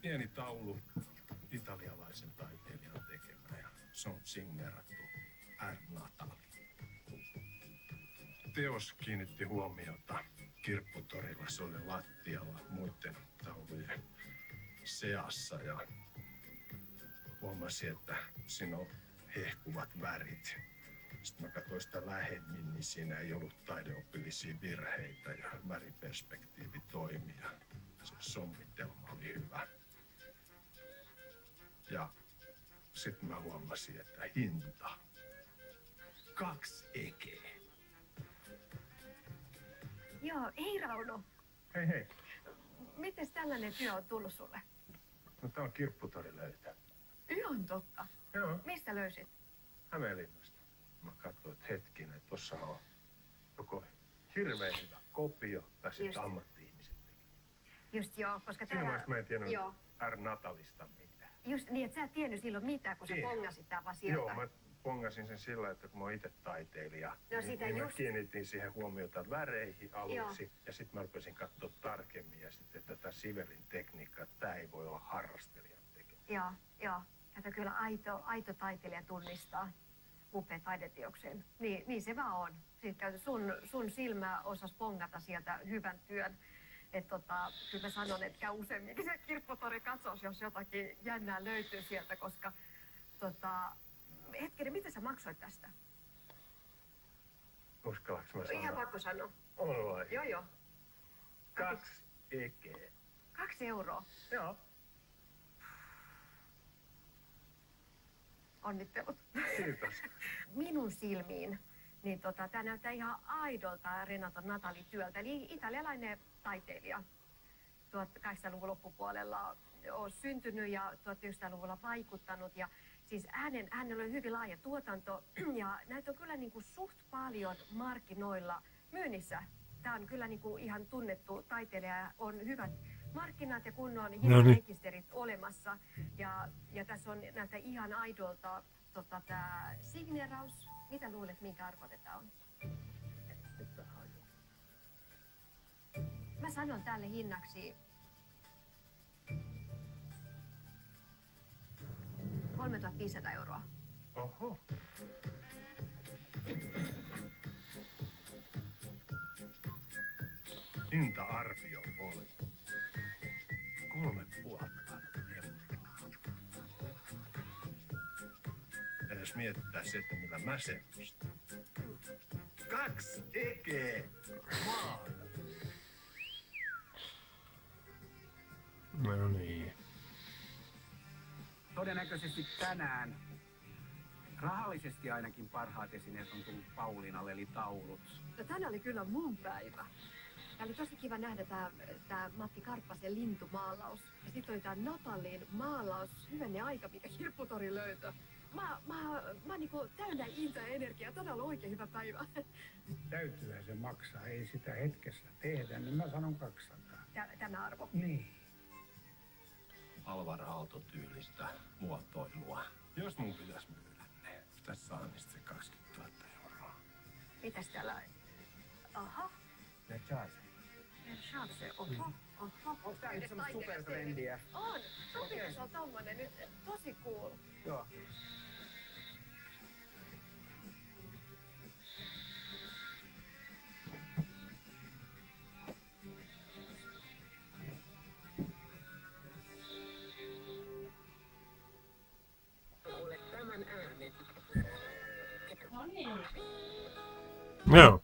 pieni taulu italialaisen taiteilijan tekemä ja se on signeerattu R. Natali. Teos kiinnitti huomiota kirpputorilla, se oli lattialla muiden taulujen seassa ja huomasin, että siinä on hehkuvat värit. Sitten mä katsoin sitä lähemmin, niin siinä ei ollut taideopillisia virheitä ja väriperspektiivi toimi ja se sommitelma oli hyvä. Ja sitten mä huomasin, että hinta 2 ekeä. Joo, hei Rauno. Hei hei. Miten tällainen työ on tullut sulle? No tää on kirpputorilöytö. Ihan totta. Joo. Mistä löysit? Hämeenlinnasta. Mä katsoin, että hetkinen, tossa on joko hirveän hyvä kopio tai sitten ammatti-ihmiset teki. Just joo, koska Siinä vaiheessa mä en tiennyt joo. R. Natalista mitään. Just niin, että sä et tiennyt silloin mitään, kun sä pongasit tää vaan sieltä. Joo, mä pongasin sen sillä, että kun mä oon itse taiteilija, niin mä kiinnitin siihen huomiota väreihin aluksi. Joo. Ja sitten mä rupesin katsoa tarkemmin ja sitten tätä Sivelin tekniikkaa, että tää ei voi olla harrastelijan tekemä. Joo. Että kyllä aito taiteilija tunnistaa upea taideteoksen. Niin se vaan on. Sitten sun silmä osas pongata sieltä hyvän työn. Että kyllä mä sanon, että käy useamminkin se kirpputori katsos, jos jotakin jännää löytyy sieltä, koska hetkinen, mitä sä maksoit tästä? Uskallanko mä sanoa? Ihan pakko sanoa. On vai? Joo. 2 ekeä. 2 euroa? Joo. Onnittelut. Kiitos. Minun silmiin niin tämä näyttää ihan aidolta Renato Natali työltä, eli italialainen taiteilija. 1800-luvun loppupuolella on syntynyt ja 1900-luvulla vaikuttanut. Ja siis hänellä on hyvin laaja tuotanto ja näitä on kyllä niin kuin suht paljon markkinoilla myynnissä. Tämä on kyllä niin kuin ihan tunnettu taiteilija, on hyvät markkinat ja kunnon rekisterit olemassa. Ja tässä on näitä ihan aidolta tämä signeeraus. Mitä luulet, minkä arvoinen tämä on? Mä sanon tälle hinnaksi 3500 euroa. Oho. Hinta-arvio oli 3,5 euroa. Ja jos mietitään se, että millä mä sen ostin. 2 ekeä maata. No niin. Todennäköisesti tänään, rahallisesti ainakin parhaat esineet on tullut Pauliinalle, eli taulut. No tänään oli kyllä mun päivä. Tämä oli tosi kiva nähdä tämä Matti Karppasen lintumaalaus. Ja sitten oli tämä Natalin maalaus, hyvänen aika, mikä kirpputori löytö. Mä niinku täynnä intoa ja energiaa, todella oikein hyvä päivä. Täytyyhän se maksaa, ei sitä hetkessä tehdä, niin mä sanon 200. Tämä arvo. Niin. Alvar Aalto-tyylistä muotoilua. Jos mun pitäisi myydä ne, pitäisi saada niistä se 20 000 euroa. Mitäs täällä? Aha. Ne charge. Charge, oho. Onko tää nyt semmoista supertrendiä? On. Sopiiko se on tommonen nyt? Tosi cool. Joo. No.